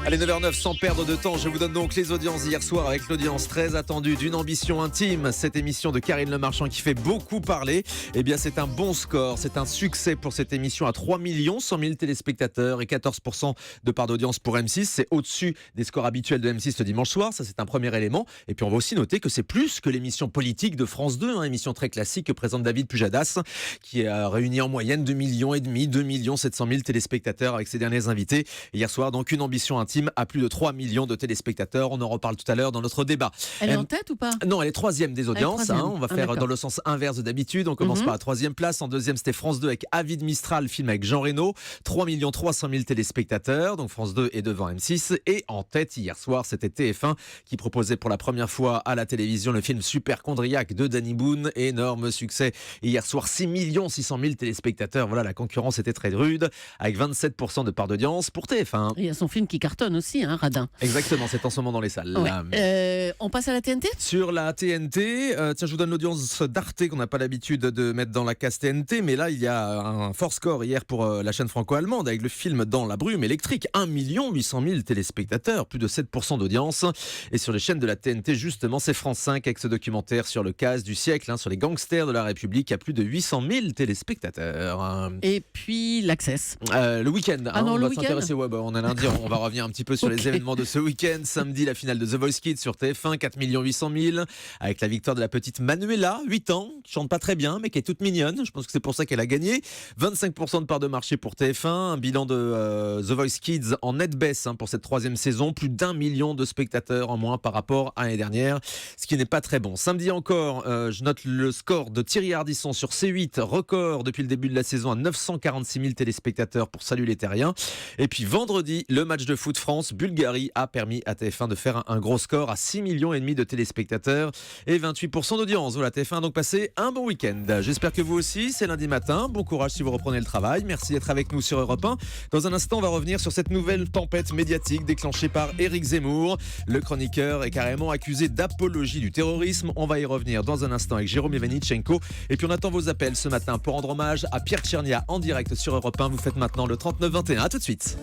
Allez, 9h09, sans perdre de temps, je vous donne donc les audiences d'hier soir avec l'audience très attendue d'une ambition intime. Cette émission de Karine Le Marchand qui fait beaucoup parler. Eh bien, c'est un bon score, c'est un succès pour cette émission à 3 100 000 téléspectateurs et 14% de part d'audience pour M6. C'est au-dessus des scores habituels de M6 le dimanche soir. Ça, c'est un premier élément. Et puis, on va aussi noter que c'est plus que l'émission politique de France 2, émission très classique que présente David Pujadas, qui a réuni en moyenne 2,5 millions, 2 700 000 téléspectateurs avec ses derniers invités. Et hier soir, donc, une ambition intime à plus de 3 millions de téléspectateurs. On en reparle tout à l'heure dans notre débat. Elle est en tête ou pas? Non, elle est troisième des audiences. On va faire d'accord. dans le sens inverse de d'habitude. On commence par la troisième place. En deuxième, c'était France 2 avec Avis de Mistral, film avec Jean Reno. 3 300 000 téléspectateurs. Donc France 2 est devant M6. Et en tête, hier soir, c'était TF1 qui proposait pour la première fois à la télévision le film Superchondriac de Danny Boone. Énorme succès. Et hier soir, 6 600 000 téléspectateurs. Voilà, la concurrence était très rude. Avec 27% de part d'audience pour TF1. Il y a son film qui cartonne aussi, Radin. Exactement, c'est en ce moment dans les salles. Ouais. On passe à la TNT ? Sur la TNT, tiens, je vous donne l'audience d'Arte qu'on n'a pas l'habitude de mettre dans la case TNT, mais là, il y a un fort score hier pour la chaîne franco-allemande avec le film Dans la brume électrique. 1 800 000 téléspectateurs, plus de 7% d'audience. Et sur les chaînes de la TNT, justement, c'est France 5 avec ce documentaire sur le casse du siècle, sur les gangsters de la République, à plus de 800 000 téléspectateurs. Et puis l'Access. Le week-end, on va s'intéresser, on est lundi, on va revenir un petit peu sur les événements de ce week-end. Samedi, la finale de The Voice Kids sur TF1, 4 800 000, avec la victoire de la petite Manuela, 8 ans, qui chante pas très bien, mais qui est toute mignonne. Je pense que c'est pour ça qu'elle a gagné. 25% de part de marché pour TF1, un bilan de The Voice Kids en nette baisse pour cette troisième saison, plus d'1 million de spectateurs en moins par rapport à l'année dernière, ce qui n'est pas très bon. Samedi encore, je note le score de Thierry Ardisson sur C8, record depuis le début de la saison à 946 000 téléspectateurs pour Salut les Terriens. Et puis vendredi, le match de foot France-Bulgarie a permis à TF1 de faire un gros score à 6,5 millions de téléspectateurs et 28% d'audience. Voilà, TF1 a donc passé un bon week-end. J'espère que vous aussi, c'est lundi matin. Bon courage si vous reprenez le travail. Merci d'être avec nous sur Europe 1. Dans un instant, on va revenir sur cette nouvelle tempête médiatique déclenchée par Éric Zemmour. Le chroniqueur est carrément accusé d'apologie du terrorisme. On va y revenir dans un instant avec Jérôme Ivanichenko. Et puis on attend vos appels ce matin pour rendre hommage à Pierre Tchernia en direct sur Europe 1. Vous faites maintenant le 39 21. À tout de suite.